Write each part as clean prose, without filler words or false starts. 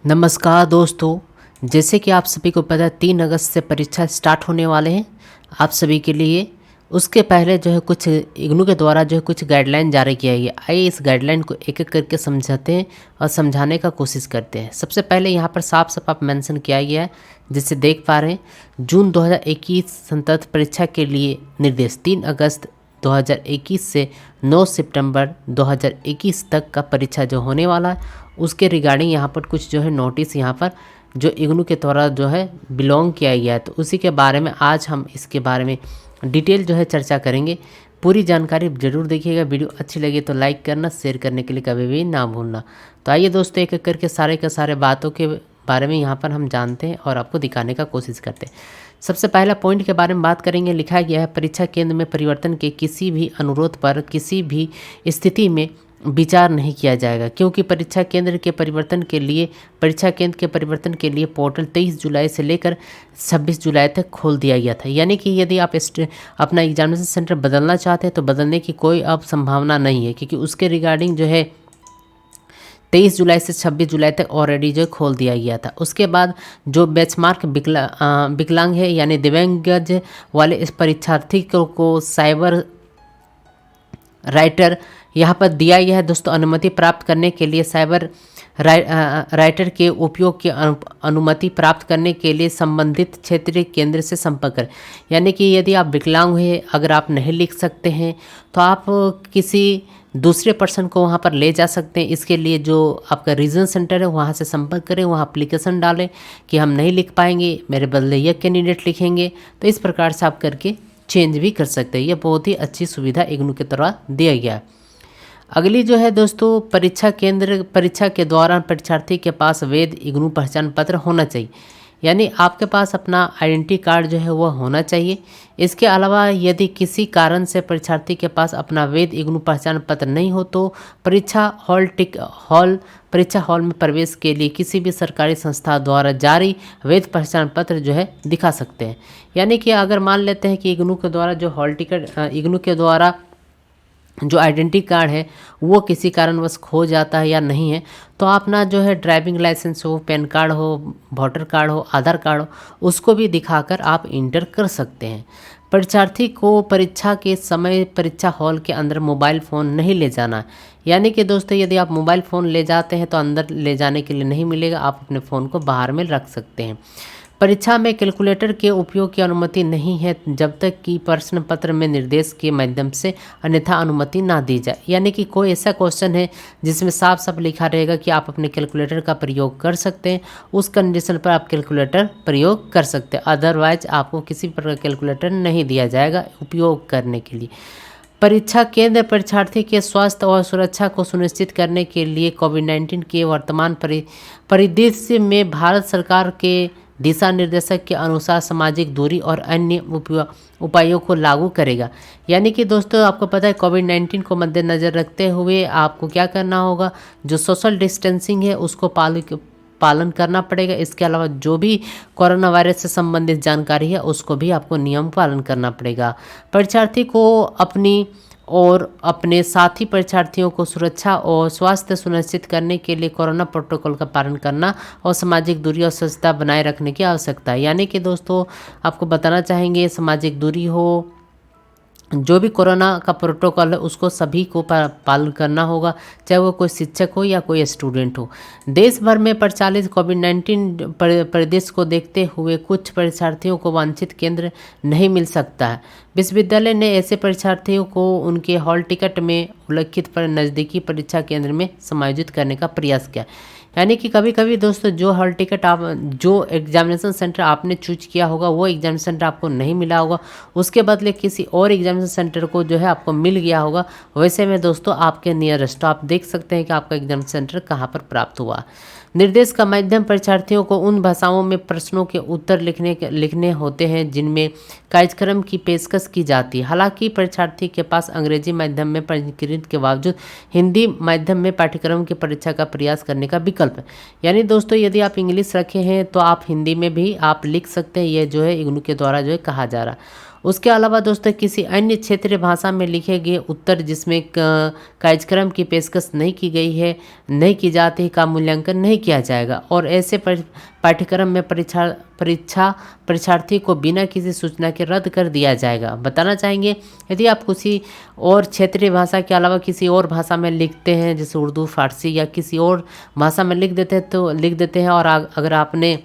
नमस्कार दोस्तों। जैसे कि आप सभी को पता है 3 अगस्त से परीक्षा स्टार्ट होने वाले हैं आप सभी के लिए। उसके पहले जो है कुछ इग्नू के द्वारा जो है कुछ गाइडलाइन जारी किया गया। आइए इस गाइडलाइन को एक-एक करके समझाते हैं और समझाने का कोशिश करते हैं। सबसे पहले यहाँ पर साफ-साफ मेंशन किया गया है, जिसे देख पा रहे हैं। जून 2021 संतत परीक्षा के लिए निर्देश 3 अगस्त 2021 से 9 सितंबर 2021 तक का परीक्षा जो होने वाला है, उसके रिगार्डिंग यहाँ पर कुछ जो है नोटिस यहाँ पर जो इग्नू के द्वारा जो है बिलोंग किया गया है, तो उसी के बारे में आज हम इसके बारे में डिटेल जो है चर्चा करेंगे। पूरी जानकारी ज़रूर देखिएगा। वीडियो अच्छी लगी तो लाइक करना, शेयर करने के लिए कभी भी ना भूलना। तो आइए दोस्तों, एक एक करके सारे के सारे बातों के बारे में यहाँ पर हम जानते हैं और आपको दिखाने का कोशिश करते हैं। सबसे पहला पॉइंट के बारे में बात करेंगे। लिखा गया है, परीक्षा केंद्र में परिवर्तन के किसी भी अनुरोध पर किसी भी स्थिति में विचार नहीं किया जाएगा, क्योंकि परीक्षा केंद्र के परिवर्तन के लिए पोर्टल 23 जुलाई से लेकर 26 जुलाई तक खोल दिया गया था। यानी कि यदि आप अपना एग्जामिनेशन सेंटर बदलना चाहते हैं तो बदलने की कोई अब संभावना नहीं है, क्योंकि उसके रिगार्डिंग जो है 23 जुलाई से 26 जुलाई तक ऑलरेडी जो खोल दिया गया था। उसके बाद जो बेंचमार्क विकलांग है यानी दिव्यांगजन वाले इस परीक्षार्थी को साइबर राइटर यहाँ पर दिया गया है दोस्तों। अनुमति प्राप्त करने के लिए साइबर राइटर के उपयोग की अनुमति प्राप्त करने के लिए संबंधित क्षेत्रीय केंद्र से संपर्क करें। यानी कि यदि आप विकलांग हुए, अगर आप नहीं लिख सकते हैं तो आप किसी दूसरे पर्सन को वहाँ पर ले जा सकते हैं। इसके लिए जो आपका रीजन सेंटर है वहाँ से संपर्क करें, वहाँ एप्लीकेशन डालें कि हम नहीं लिख पाएंगे, मेरे बदले ये कैंडिडेट लिखेंगे। तो इस प्रकार से आप करके चेंज भी कर सकते हैं। ये बहुत ही अच्छी सुविधा इग्नू के तरह दिया गया है। अगली जो है दोस्तों, परीक्षा के दौरान परीक्षार्थी के पास वैध इग्नू पहचान पत्र होना चाहिए। यानी आपके पास अपना आइडेंटिटी कार्ड जो है वह होना चाहिए। इसके अलावा यदि किसी कारण से परीक्षार्थी के पास अपना वैध इग्नू पहचान पत्र नहीं हो तो परीक्षा हॉल में प्रवेश के लिए किसी भी सरकारी संस्था द्वारा जारी वैध पहचान पत्र जो है दिखा सकते हैं। यानी कि अगर मान लेते हैं कि इग्नू के द्वारा जो आइडेंटिटी कार्ड है वो किसी कारणवश खो जाता है या नहीं है, तो अपना जो है ड्राइविंग लाइसेंस हो, पैन कार्ड हो, वोटर कार्ड हो, आधार कार्ड हो, उसको भी दिखाकर आप इंटर कर सकते हैं। परीक्षार्थी को परीक्षा के समय परीक्षा हॉल के अंदर मोबाइल फ़ोन नहीं ले जाना है। यानी कि दोस्तों, यदि आप मोबाइल फ़ोन ले जाते हैं तो अंदर ले जाने के लिए नहीं मिलेगा, आप अपने फ़ोन को बाहर में रख सकते हैं। परीक्षा में कैलकुलेटर के उपयोग की अनुमति नहीं है जब तक कि प्रश्न पत्र में निर्देश के माध्यम से अन्यथा अनुमति ना दी जाए। यानी कि कोई ऐसा क्वेश्चन है जिसमें साफ साफ लिखा रहेगा कि आप अपने कैलकुलेटर का प्रयोग कर सकते हैं, उस कंडीशन पर आप कैलकुलेटर प्रयोग कर सकते हैं। अदरवाइज आपको किसी प्रकार कैलकुलेटर नहीं दिया जाएगा उपयोग करने के लिए। परीक्षा केंद्र परीक्षार्थी के स्वास्थ्य और सुरक्षा को सुनिश्चित करने के लिए कोविड-19 के वर्तमान परिदृश्य में भारत सरकार के दिशा निर्देशक के अनुसार सामाजिक दूरी और अन्य उपायों को लागू करेगा। यानी कि दोस्तों, आपको पता है कोविड-19 को मद्देनज़र रखते हुए आपको क्या करना होगा, जो सोशल डिस्टेंसिंग है उसको पालन करना पड़ेगा। इसके अलावा जो भी कोरोना वायरस से संबंधित जानकारी है उसको भी आपको नियम पालन करना पड़ेगा। परीक्षार्थी को अपनी और अपने साथी परीक्षार्थियों को सुरक्षा और स्वास्थ्य सुनिश्चित करने के लिए कोरोना प्रोटोकॉल का पालन करना और सामाजिक दूरी और स्वच्छता बनाए रखने की आवश्यकता है। यानी कि दोस्तों, आपको बताना चाहेंगे सामाजिक दूरी हो, जो भी कोरोना का प्रोटोकॉल है उसको सभी को पालन करना होगा, चाहे वो कोई शिक्षक हो या कोई स्टूडेंट हो। देश भर में प्रचलित कोविड-19 परिदृश्य को देखते हुए कुछ परीक्षार्थियों को वांछित केंद्र नहीं मिल सकता है। विश्वविद्यालय ने ऐसे परीक्षार्थियों को उनके हॉल टिकट में उल्लिखित पर नज़दीकी परीक्षा केंद्र में समायोजित करने का प्रयास किया। यानी कि कभी कभी दोस्तों, जो एग्जामिनेशन सेंटर आपने चूज किया होगा वो एग्जामिनेशन सेंटर आपको नहीं मिला होगा, उसके बदले किसी और एग्जामिनेशन सेंटर को जो है आपको मिल गया होगा। वैसे में दोस्तों, आपके नियरेस्ट आप देख सकते हैं कि आपका एग्जामिनेशन सेंटर कहाँ पर प्राप्त हुआ। निर्देश का माध्यम परीक्षार्थियों को उन भाषाओं में प्रश्नों के उत्तर लिखने होते हैं जिनमें कार्यक्रम की पेशकश की जाती है। हालांकि परीक्षार्थी के पास अंग्रेजी माध्यम में पंजीकृत के बावजूद हिंदी माध्यम में पाठ्यक्रम की परीक्षा का प्रयास करने का विकल्प है। यानी दोस्तों, यदि आप इंग्लिश रखे हैं तो आप हिंदी में भी आप लिख सकते हैं। यह जो है इग्नू के द्वारा जो है कहा जा रहा है। उसके अलावा दोस्तों किसी अन्य क्षेत्रीय भाषा में लिखे गए उत्तर जिसमें कार्यक्रम की पेशकश नहीं की गई है, नहीं की जाती का मूल्यांकन नहीं किया जाएगा और ऐसे पाठ्यक्रम में परीक्षार्थी को बिना किसी सूचना के रद्द कर दिया जाएगा। बताना चाहेंगे यदि आप किसी और क्षेत्रीय भाषा के अलावा किसी और भाषा में लिखते हैं जैसे उर्दू, फारसी या किसी और भाषा में लिख देते हैं और अगर आपने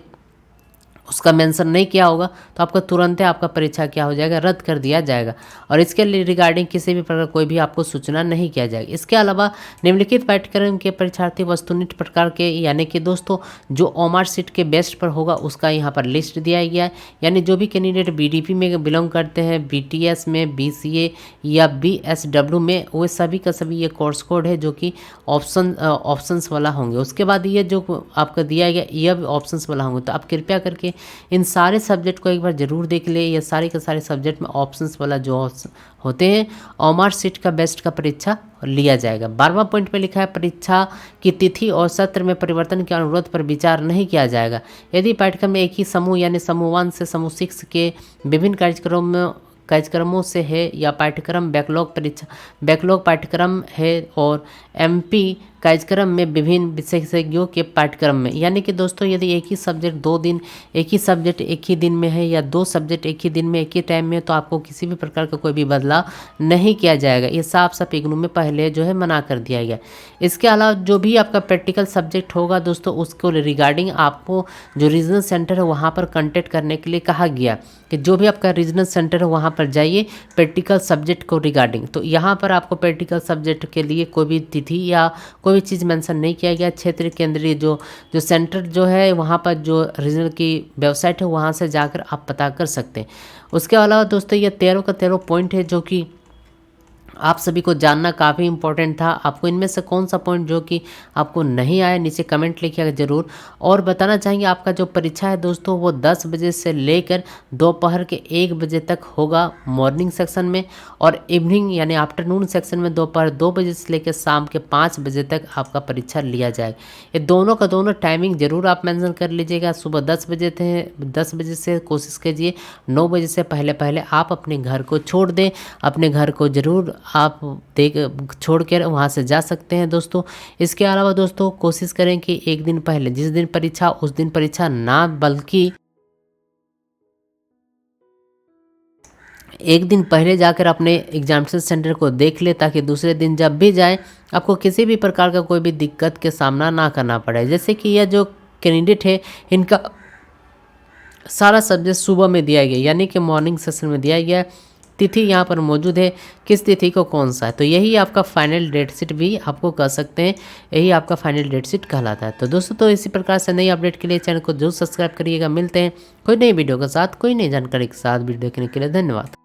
उसका मेंशन नहीं किया होगा तो आपका तुरंत आपका परीक्षा क्या हो जाएगा, रद्द कर दिया जाएगा और इसके रिगार्डिंग किसी भी प्रकार कोई भी आपको सूचना नहीं किया जाएगा। इसके अलावा निम्नलिखित पाठ्यक्रम के परीक्षार्थी वस्तुनिष्ठ प्रकार के यानी कि दोस्तों जो ओमार सीट के बेस्ट पर होगा उसका यहाँ पर लिस्ट दिया गया है। यानी जो भी कैंडिडेट बीडीपी में बिलोंग करते हैं, बीटीएस में, बीसीए या बीएसडब्ल्यू में, वो सभी का सभी ये कोर्स कोड है जो कि ऑप्शंस वाला होंगे। उसके बाद ये जो आपका दिया गया ये भी ऑप्शंस वाला होंगे। तो आप कृपया करके इन सारे सब्जेक्ट को एक बार जरूर देख ले। ये सारे के सारे सब्जेक्ट में ऑप्शंस वाला जो होते हैं ओमार सीट का बेस्ट का परीक्षा लिया जाएगा। 12वां पॉइंट पे लिखा है परीक्षा की तिथि और सत्र में परिवर्तन के अनुरोध पर विचार नहीं किया जाएगा यदि पाठ्यक्रम में एक ही समूह यानी समूह 1 से समूह 6 के विभिन्न कार्यक्रमों से है या पाठ्यक्रम बैकलॉग पाठ्यक्रम है और एमपी कार्यक्रम में विभिन्न विशेषज्ञों के पाठ्यक्रम में। यानी कि दोस्तों यदि एक ही सब्जेक्ट 2 दिन एक ही सब्जेक्ट एक ही दिन में है या 2 सब्जेक्ट एक ही दिन में एक ही टाइम में, तो आपको किसी भी प्रकार का कोई भी बदलाव नहीं किया जाएगा। ये साफ इग्नू में पहले जो है मना कर दिया गया। इसके अलावा जो भी आपका प्रैक्टिकल सब्जेक्ट होगा दोस्तों उसको रिगार्डिंग आपको जो रीजनल सेंटर है वहाँ पर कॉन्टेक्ट करने के लिए कहा गया कि जो भी आपका रीजनल सेंटर है वहाँ पर जाइए प्रैक्टिकल सब्जेक्ट को रिगार्डिंग। तो यहाँ पर आपको प्रैक्टिकल सब्जेक्ट के लिए कोई भी तिथि या कोई भी चीज़ मेंशन नहीं किया गया। क्षेत्र केंद्रीय जो सेंटर जो है वहाँ पर जो रीजनल की वेबसाइट है वहाँ से जाकर आप पता कर सकते हैं। उसके अलावा दोस्तों ये 13 का 13 पॉइंट है जो कि आप सभी को जानना काफ़ी इंपॉर्टेंट था। आपको इनमें से कौन सा पॉइंट जो कि आपको नहीं आया नीचे कमेंट लिखिएगा ज़रूर। और बताना चाहेंगे आपका जो परीक्षा है दोस्तों वो 10 बजे से लेकर दोपहर के 1 बजे तक होगा मॉर्निंग सेक्शन में और इवनिंग यानी आफ्टरनून सेक्शन में दोपहर 2 बजे से लेकर शाम के 5 बजे तक आपका परीक्षा लिया जाएगा। ये दोनों का दोनों टाइमिंग ज़रूर आप मेंशन कर लीजिएगा। सुबह 10 बजे से कोशिश कीजिए 9 बजे से पहले आप अपने घर को छोड़ दें। अपने घर को ज़रूर आप छोड़ कर वहाँ से जा सकते हैं दोस्तों। इसके अलावा दोस्तों कोशिश करें कि एक दिन पहले जिस दिन परीक्षा उस दिन परीक्षा ना बल्कि एक दिन पहले जाकर अपने एग्जामिनेशन सेंटर को देख ले ताकि दूसरे दिन जब भी जाए आपको किसी भी प्रकार का कोई भी दिक्कत के सामना ना करना पड़े। जैसे कि यह जो कैंडिडेट है इनका सारा सब्जेक्ट सुबह में दिया गया यानी कि मॉर्निंग सेशन में दिया गया। तिथि यहाँ पर मौजूद है किस तिथि को कौन सा है, तो यही आपका फाइनल डेट शीट भी आपको कह सकते हैं, यही आपका फाइनल डेट शीट कहलाता है। तो दोस्तों तो इसी प्रकार से नई अपडेट के लिए चैनल को जरूर सब्सक्राइब करिएगा। मिलते हैं कोई नई वीडियो के साथ, कोई नई जानकारी के साथ। वीडियो देखने के लिए धन्यवाद।